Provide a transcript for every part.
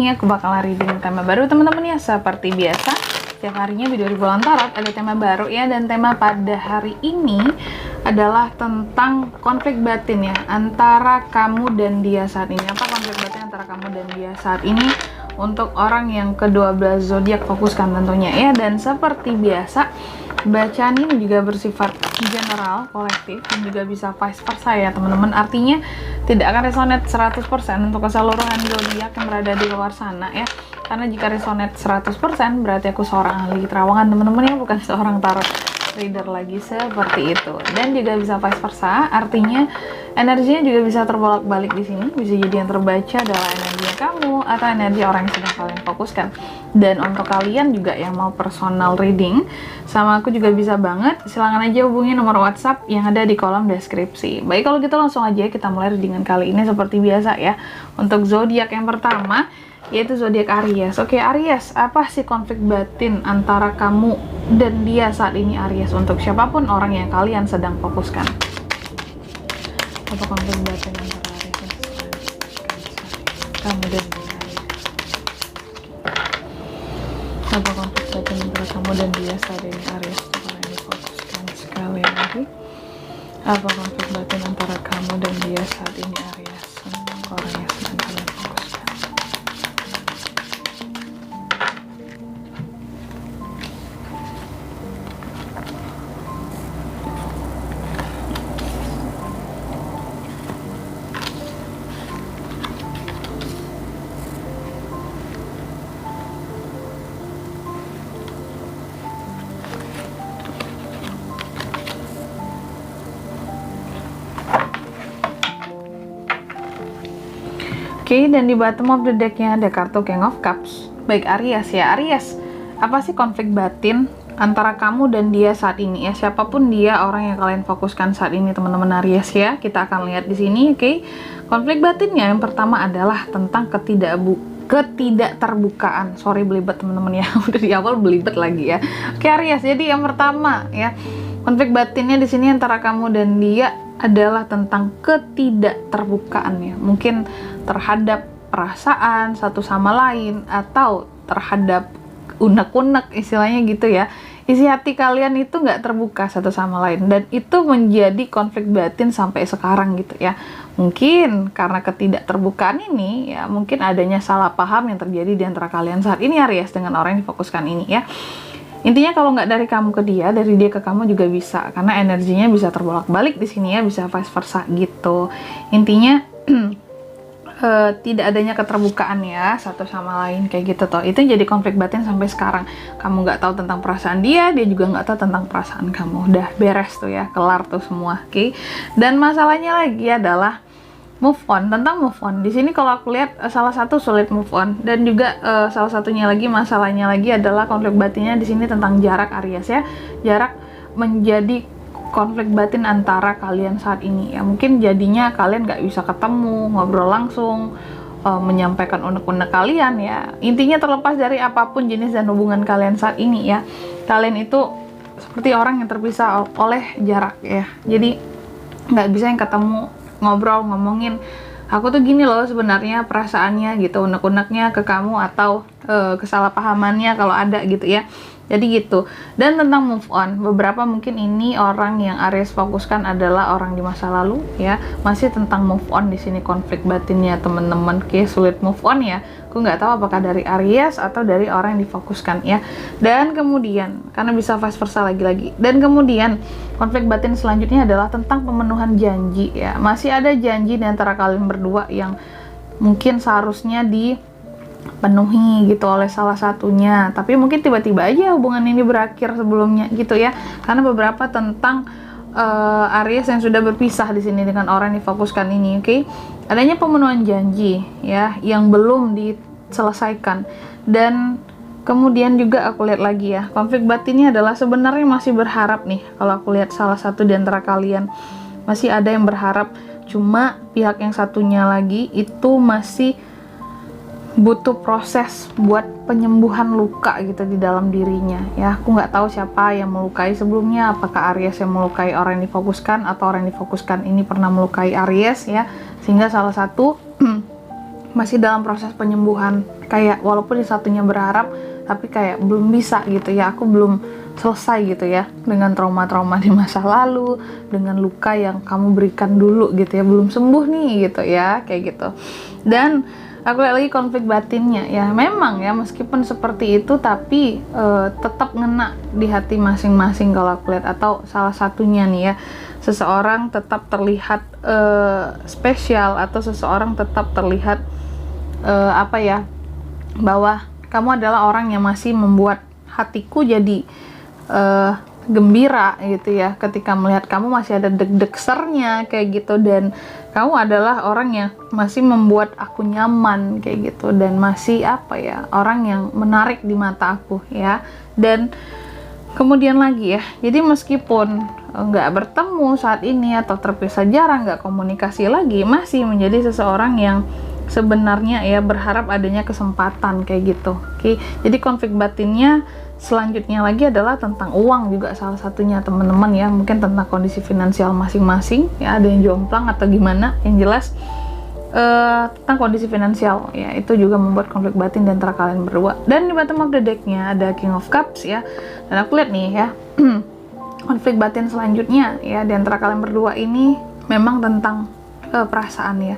ini aku bakal reading tema baru teman-teman ya. Seperti biasa, setiap harinya video di Bulan Tarot ada tema baru ya. Dan tema pada hari ini adalah tentang konflik batin ya, antara kamu dan dia saat ini. Apa konflik batin antara kamu dan dia saat ini untuk orang yang ke-12 zodiak fokuskan tentunya ya. Dan seperti biasa, bacaan ini juga bersifat general, kolektif, dan juga bisa vice versa ya teman-teman. Artinya tidak akan resonate 100% untuk keseluruhan zodiak yang berada di luar sana ya. Karena jika resonate 100% berarti aku seorang ahli terawangan teman-teman ya, bukan seorang tarot reader lagi seperti itu. Dan juga bisa vice versa, artinya energinya juga bisa terbolak-balik di sini. Bisa jadi yang terbaca adalah energi kamu atau energi orang yang sedang kalian fokuskan. Dan untuk kalian juga yang mau personal reading sama aku juga bisa banget, silahkan aja hubungi nomor WhatsApp yang ada di kolom deskripsi. Baik, kalau gitu langsung aja kita mulai readingan kali ini seperti biasa ya. Untuk zodiak yang pertama yaitu zodiak Aries. Oke, Aries, apa sih konflik batin antara kamu dan dia saat ini Aries, untuk siapapun orang yang kalian sedang fokuskan? Apa konflik batin antara Aries dan kamu dan dia? Apa konflik batin antara kamu dan dia saat ini Aries, untuk orang yang difokuskan? Sekali lagi, apa konflik batin antara kamu dan dia saat ini Aries, untuk orang yang sedang kalian fokuskan? Oke, dan di bottom of the deck-nya ada kartu King of Cups. Baik, Aries ya. Aries, apa sih konflik batin antara kamu dan dia saat ini ya? Siapapun dia orang yang kalian fokuskan saat ini teman-teman Aries ya. Kita akan lihat di sini, oke. Konflik batinnya yang pertama adalah tentang ketidakterbukaan. Sorry belibet teman-teman ya. Udah di awal belibet lagi ya. Oke, Aries. Jadi yang pertama ya, konflik batinnya di sini antara kamu dan dia adalah tentang ketidakterbukaan ya. Mungkin terhadap perasaan satu sama lain atau terhadap unek-unek istilahnya gitu ya. Isi hati kalian itu nggak terbuka satu sama lain, dan itu menjadi konflik batin sampai sekarang gitu ya. Mungkin karena ketidakterbukaan ini ya, mungkin adanya salah paham yang terjadi di antara kalian saat ini Aries dengan orang yang difokuskan ini ya. Intinya kalau nggak dari kamu ke dia, dari dia ke kamu juga bisa, karena energinya bisa terbolak-balik di sini ya, bisa vice versa gitu. Intinya tidak adanya keterbukaan ya satu sama lain kayak gitu toh. Itu jadi konflik batin sampai sekarang. Kamu nggak tahu tentang perasaan dia, dia juga nggak tahu tentang perasaan kamu. Udah beres tuh ya, kelar tuh semua, oke? Dan masalahnya lagi adalah move on, tentang move on. Di sini kalau aku lihat salah satu sulit move on, dan juga salah satunya lagi, masalahnya lagi adalah konflik batinnya di sini tentang jarak Aries ya. Jarak menjadi konflik batin antara kalian saat ini ya. Mungkin jadinya kalian nggak bisa ketemu, ngobrol langsung, menyampaikan unek-unek kalian ya. Intinya terlepas dari apapun jenis dan hubungan kalian saat ini ya, kalian itu seperti orang yang terpisah oleh jarak ya. Jadi nggak bisa yang ketemu, ngobrol, ngomongin aku tuh gini loh sebenarnya perasaannya gitu, unek-uneknya ke kamu atau kesalahpahamannya kalau ada gitu ya. Jadi gitu. Dan tentang move on, beberapa mungkin ini orang yang Aries fokuskan adalah orang di masa lalu ya. Masih tentang move on di sini konflik batinnya teman-teman. Oke, sulit move on ya. Aku nggak tahu apakah dari Aries atau dari orang yang difokuskan ya. Dan kemudian karena bisa vice versa lagi-lagi. Dan kemudian konflik batin selanjutnya adalah tentang pemenuhan janji ya. Masih ada janji di antara kalian berdua yang mungkin seharusnya dipenuhi gitu oleh salah satunya, tapi mungkin tiba-tiba aja hubungan ini berakhir sebelumnya gitu ya. Karena beberapa tentang Aries yang sudah berpisah di sini dengan orang yang difokuskan ini, oke? Adanya pemenuhan janji ya yang belum diselesaikan. Dan kemudian juga aku lihat lagi ya, konflik batinnya adalah sebenarnya masih berharap nih. Kalau aku lihat salah satu di antara kalian masih ada yang berharap, cuma pihak yang satunya lagi itu masih butuh proses buat penyembuhan luka gitu di dalam dirinya ya. Aku nggak tahu siapa yang melukai sebelumnya, apakah Aries yang melukai orang yang difokuskan atau orang yang difokuskan ini pernah melukai Aries ya, sehingga salah satu masih dalam proses penyembuhan, kayak walaupun yang satunya berharap tapi kayak belum bisa gitu ya, aku belum selesai gitu ya dengan trauma-trauma di masa lalu, dengan luka yang kamu berikan dulu gitu ya, belum sembuh nih gitu ya, kayak gitu. Dan aku lihat lagi konflik batinnya ya, memang ya meskipun seperti itu tapi tetap ngena di hati masing-masing kalau aku lihat. Atau salah satunya nih ya, seseorang tetap terlihat spesial, atau seseorang tetap terlihat apa ya, bahwa kamu adalah orang yang masih membuat hatiku jadi gembira gitu ya, ketika melihat kamu masih ada deg-degsernya kayak gitu, dan kamu adalah orang yang masih membuat aku nyaman kayak gitu, dan masih apa ya, orang yang menarik di mata aku ya. Dan kemudian lagi ya, jadi meskipun nggak bertemu saat ini atau terpisah jarang, nggak komunikasi lagi, masih menjadi seseorang yang sebenarnya ya berharap adanya kesempatan kayak gitu. Oke, jadi konflik batinnya selanjutnya lagi adalah tentang uang juga salah satunya teman-teman ya, mungkin tentang kondisi finansial masing-masing ya, ada yang jomplang atau gimana, yang jelas tentang kondisi finansial ya, itu juga membuat konflik batin di antara kalian berdua. Dan di bottom of the deck-nya ada King of Cups ya, dan aku lihat nih ya konflik batin selanjutnya ya di antara kalian berdua ini memang tentang perasaan ya.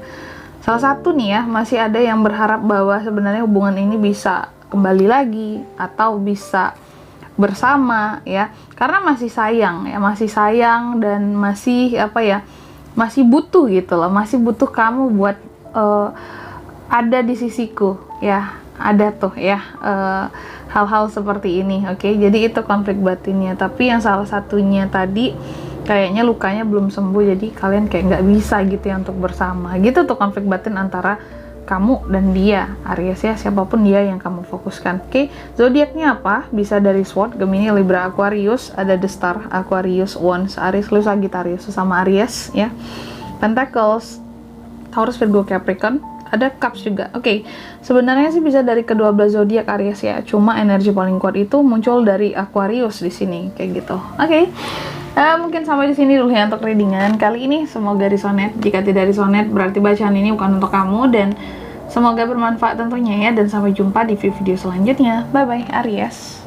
Salah satu nih ya, masih ada yang berharap bahwa sebenarnya hubungan ini bisa kembali lagi atau bisa bersama ya, karena masih sayang ya, masih sayang dan masih apa ya, masih butuh gitu loh, masih butuh kamu buat ada di sisiku ya, ada tuh ya hal-hal seperti ini. Oke, jadi itu konflik batinnya. Tapi yang salah satunya tadi kayaknya lukanya belum sembuh, jadi kalian kayak nggak bisa gitu ya untuk bersama gitu tuh, konflik batin antara kamu dan dia, Aries ya, siapapun dia yang kamu fokuskan. Oke, zodiaknya apa? Bisa dari Sword, Gemini, Libra, Aquarius, ada The Star, Aquarius, Wands, Aries, Leo, Sagittarius, sesama Aries ya, Pentacles, Taurus, Virgo, Capricorn, ada Cups juga. Oke, sebenarnya sih bisa dari kedua belas zodiak Aries ya, cuma energi paling kuat itu muncul dari Aquarius di sini kayak gitu. Oke. Mungkin sampai di sini dulu ya untuk readingan kali ini. Semoga resonate. Jika tidak resonate, berarti bacaan ini bukan untuk kamu, dan semoga bermanfaat tentunya ya. Dan sampai jumpa di video selanjutnya. Bye bye Aries.